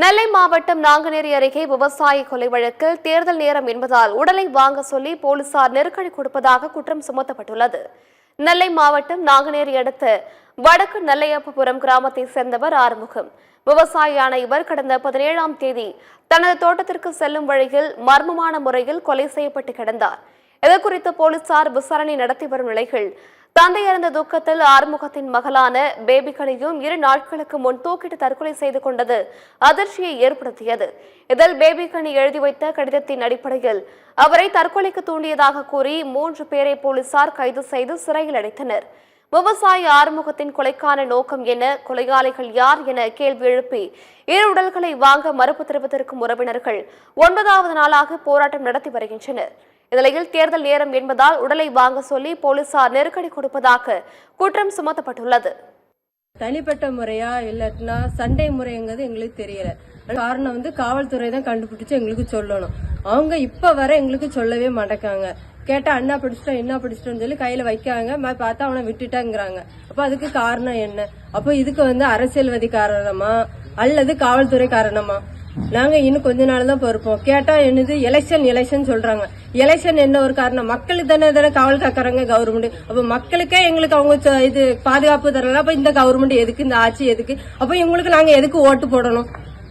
நெல்லை மாவட்டம் நாங்குநேரி அருகே விவசாயி கொலை வழக்கில் தேர்தல் நேரம் என்பதால் உடலை வாங்க சொல்லி போலீசார் நெருக்கடி கொடுப்பதாக குற்றம் சுமத்தப்பட்டுள்ளது. நெல்லை மாவட்டம் நாங்குநேரி அடுத்த வடக்கு நெல்லையப்பபுரம் கிராமத்தை சேர்ந்தவர் ஆறுமுகம். விவசாயியான இவர் கடந்த 17ஆம் தேதி தனது தோட்டத்திற்கு செல்லும் வழியில் மர்மமான முறையில் கொலை செய்யப்பட்டு கிடந்தார். இதுகுறித்து போலீசார் விசாரணை நடத்தி வரும் நிலையில் தந்தை இறந்த துக்கத்தில் ஆறுமுகத்தின் மகளான பேபிகனையும் 2 நாட்களுக்கு முன் தூக்கிட்டு தற்கொலை செய்து கொண்டது அதிர்ச்சியை ஏற்படுத்தியது. இதில் பேபிகனி எழுதி வைத்த கடிதத்தின் அடிப்படையில் அவரை தற்கொலைக்கு தூண்டியதாக கூறி 3 பேரை போலீசார் கைது செய்து சிறையில் அடைத்தனர். விவசாயி ஆறுமுகத்தின் கொலைக்கான நோக்கம் என்ன, கொலையாளிகள் யார் என கேள்வி எழுப்பி 2 உடல்களை வாங்க மறுப்பு தெரிவித்திருக்கும் உறவினர்கள் 9வது நாளாக போராட்டம் நடத்தி வருகின்றனர். இந்நிலையில் தேர்தல் நேரம் என்பதால் உடலை வாங்க சொல்லி போலீசார் நெருக்கடி கொடுப்பதாக குற்றம் சுமத்தப்பட்டுள்ளது. தனிப்பட்ட முறையா இல்லாட்டினா சண்டை முறைங்கிறது எங்களுக்கு தெரியல. காரணம் காவல்துறை தான் கண்டுபிடிச்சு எங்களுக்கு சொல்லணும். அவங்க இப்ப வர எங்களுக்கு சொல்லவே மாட்டேக்காங்க. கேட்டா அண்ணா பிடிச்சிட்டோம் என்ன பிடிச்சிட்டோம்னு சொல்லி கையில வைக்காங்க, பார்த்தா அவனை விட்டுட்டாங்கிறாங்க. அப்ப அதுக்கு காரணம் என்ன? அப்ப இதுக்கு அரசியல்வாதி காரணமா அல்லது காவல்துறை காரணமா? நாங்க இன்னும் கொஞ்ச நாள் தான் பொறுப்போம். கேட்டா என்னது எலெக்ஷன் சொல்றாங்க. எலெக்ஷன் என்ன ஒரு காரணம்? மக்களுக்கு தானே காவல் காக்கறாங்க கவர்மெண்ட். அப்ப மக்களுக்கே எங்களுக்கு அவங்க இது பாதுகாப்பு தரல. அப்ப இந்த கவர்மெண்ட் எதுக்கு, இந்த ஆட்சி எதுக்கு? அப்ப இவங்களுக்கு நாங்க எதுக்கு ஓட்டு போடணும்?